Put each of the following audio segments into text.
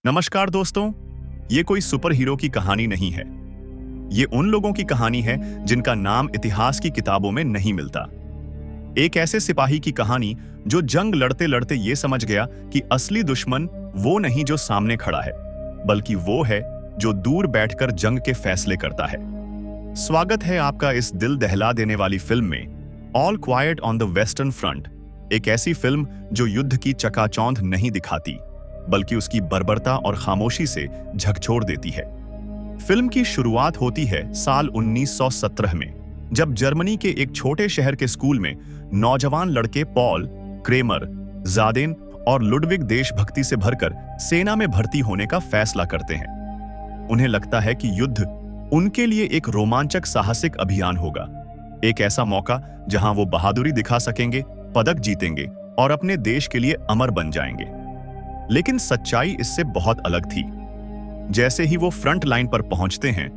नमस्कार दोस्तों, ये कोई सुपर हीरो की कहानी नहीं है। ये उन लोगों की कहानी है जिनका नाम इतिहास की किताबों में नहीं मिलता। एक ऐसे सिपाही की कहानी जो जंग लड़ते लड़ते ये समझ गया कि असली दुश्मन वो नहीं जो सामने खड़ा है, बल्कि वो है जो दूर बैठकर जंग के फैसले करता है। स्वागत है आपका इस दिल दहला देने वाली फिल्म में, all quite on the western front. एक ऐसी फिल्म जो युद्ध की चकाचौंध नहीं दिखाती, बल्कि उसकी बर्बरता और खामोशी से झकझोर देती है। फिल्म की शुरुआत होती है साल 1917 में, जब जर्मनी के एक छोटे शहर के स्कूल में नौजवान लड़के पॉल, क्रेमर, जादेन और लुडविग देशभक्ति से भरकर सेना में भर्ती होने का फैसला करते हैं। उन्हें लगता है कि युद्ध उनके लिए एक रोमांचक साहसिक अभियान होगा, एक ऐसा मौका जहां वो बहादुरी दिखा सकेंगे, पदक जीतेंगे और अपने देश के लिए अमर बन जाएंगे। लेकिन सच्चाई इससे बहुत अलग थी। जैसे ही वो फ्रंट लाइन पर पहुंचते हैं,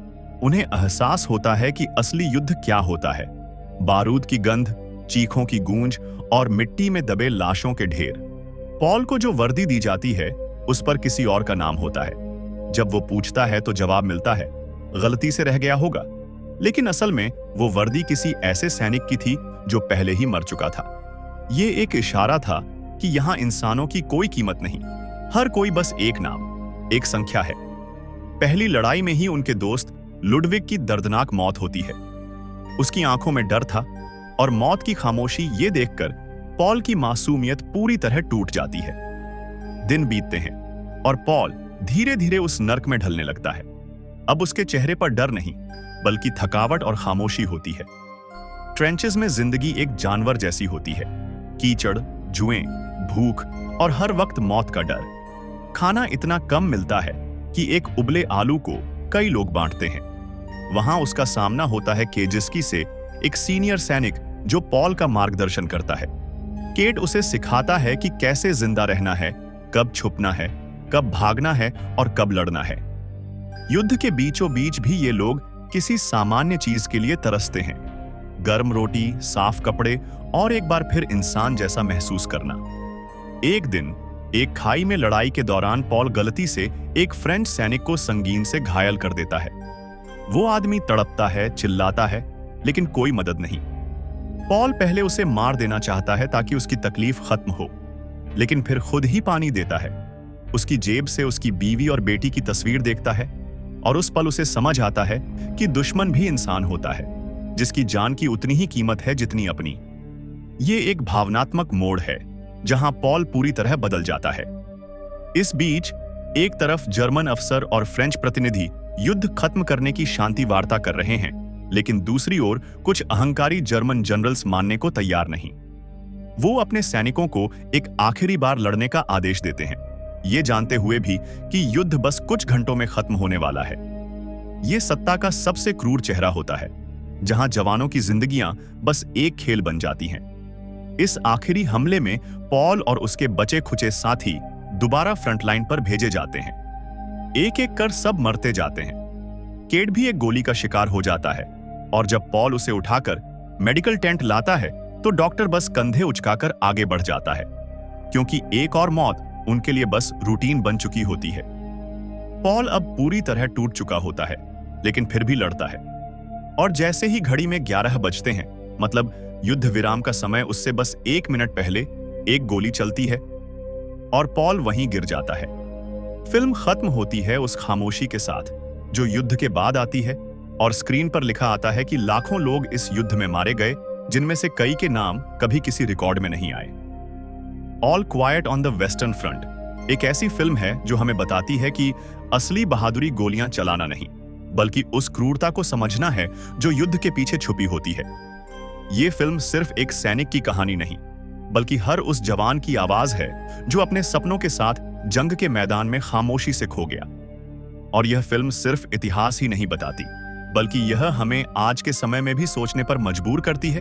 उन्हें एहसास होता है कि असली युद्ध क्या होता है। बारूद की गंध, चीखों की गूंज और मिट्टी में दबे लाशों के ढेर। पॉल को जो वर्दी दी जाती है, उस पर किसी और का नाम होता है। जब वो पूछता है तो जवाब मिलता है, गलती से रह गया होगा। लेकिन असल में वो वर्दी किसी ऐसे सैनिक की थी जो पहले ही मर चुका था। ये एक इशारा था कि यहां इंसानों की कोई कीमत नहीं, हर कोई बस एक नाम, एक संख्या है। पहली लड़ाई में ही उनके दोस्त लुडविग की दर्दनाक मौत होती है। उसकी आंखों में डर था और मौत की खामोशी ये देखकर पॉल की मासूमियत पूरी तरह टूट जाती है। दिन बीतते हैं और पॉल धीरे धीरे उस नर्क में ढलने लगता है। अब उसके चेहरे पर डर नहीं, बल्कि थकावट और खामोशी होती है। ट्रेंचेस में जिंदगी एक जानवर जैसी होती है, कीचड़, जुएं, भूख और हर वक्त मौत का डर। खाना इतना कम मिलता है कि एक उबले आलू को कई लोग बांटते हैं। वहां उसका सामना होता है केजिस्की से, एक सीनियर सैनिक जो पॉल का मार्गदर्शन करता है। केट उसे सिखाता है कि कैसे जिंदा रहना है, कब छुपना है, कब भागना है और कब लड़ना है। युद्ध के बीचों बीच भी ये लोग किसी सामान्य चीज के लिए तरसते हैं, गर्म रोटी, साफ कपड़े और एक बार फिर इंसान जैसा महसूस करना। एक दिन एक खाई में लड़ाई के दौरान पॉल गलती से एक फ्रेंच सैनिक को संगीन से घायल कर देता है। वो आदमी तड़पता है, चिल्लाता है, लेकिन कोई मदद नहीं। पॉल पहले उसे मार देना चाहता है ताकि उसकी तकलीफ खत्म हो, लेकिन फिर खुद ही पानी देता है। उसकी जेब से उसकी बीवी और बेटी की तस्वीर देखता है और उस पल उसे समझ आता है कि दुश्मन भी इंसान होता है, जिसकी जान की उतनी ही कीमत है जितनी अपनी। ये एक भावनात्मक मोड़ है जहां पॉल पूरी तरह बदल जाता है। इस बीच एक तरफ जर्मन अफसर और फ्रेंच प्रतिनिधि युद्ध खत्म करने की शांति वार्ता कर रहे हैं, लेकिन दूसरी ओर कुछ अहंकारी जर्मन जनरल्स मानने को तैयार नहीं। वो अपने सैनिकों को एक आखिरी बार लड़ने का आदेश देते हैं, ये जानते हुए भी कि युद्ध बस कुछ घंटों में खत्म होने वाला है। ये सत्ता का सबसे क्रूर चेहरा होता है, जहां जवानों की जिंदगियां बस एक खेल बन जाती हैं। इस आखिरी हमले में पॉल और उसके बचे खुचे साथी दोबारा फ्रंटलाइन पर भेजे जाते हैं। एक एक कर सब मरते जाते हैं। केट भी एक गोली का शिकार हो जाता है और जब पॉल उसे उठाकर मेडिकल टेंट लाता है तो डॉक्टर बस कंधे उचकाकर आगे बढ़ जाता है, क्योंकि एक और मौत उनके लिए बस रूटीन बन चुकी होती है। पॉल अब पूरी तरह टूट चुका होता है, लेकिन फिर भी लड़ता है। और जैसे ही घड़ी में 11 बजते हैं, मतलब युद्ध विराम का समय उससे बस 1 मिनट पहले, एक गोली चलती है और पॉल वहीं गिर जाता है। फिल्म खत्म होती है उस खामोशी के साथ जो युद्ध के बाद आती है, और स्क्रीन पर लिखा आता है कि लाखों लोग इस युद्ध में मारे गए, जिनमें से कई के नाम कभी किसी रिकॉर्ड में नहीं आए। All quite on the western front एक ऐसी फिल्म है जो हमें बताती है कि असली बहादुरी गोलियां चलाना नहीं, बल्कि उस क्रूरता को समझना है जो युद्ध के पीछे छुपी होती है। ये फिल्म सिर्फ एक सैनिक की कहानी नहीं, बल्कि हर उस जवान की आवाज है जो अपने सपनों के साथ जंग के मैदान में खामोशी से खो गया। और यह फिल्म सिर्फ इतिहास ही नहीं बताती, बल्कि यह हमें आज के समय में भी सोचने पर मजबूर करती है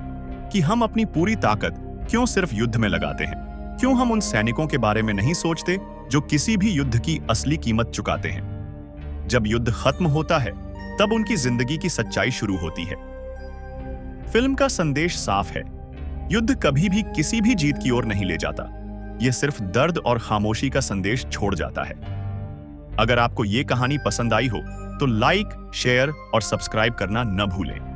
कि हम अपनी पूरी ताकत क्यों सिर्फ युद्ध में लगाते हैं। क्यों हम उन सैनिकों के बारे में नहीं सोचते जो किसी भी युद्ध की असली कीमत चुकाते हैं। जब युद्ध खत्म होता है, तब उनकी जिंदगी की सच्चाई शुरू होती है। फिल्म का संदेश साफ है, युद्ध कभी भी किसी भी जीत की ओर नहीं ले जाता। यह सिर्फ दर्द और खामोशी का संदेश छोड़ जाता है। अगर आपको ये कहानी पसंद आई हो तो लाइक, शेयर और सब्सक्राइब करना न भूलें।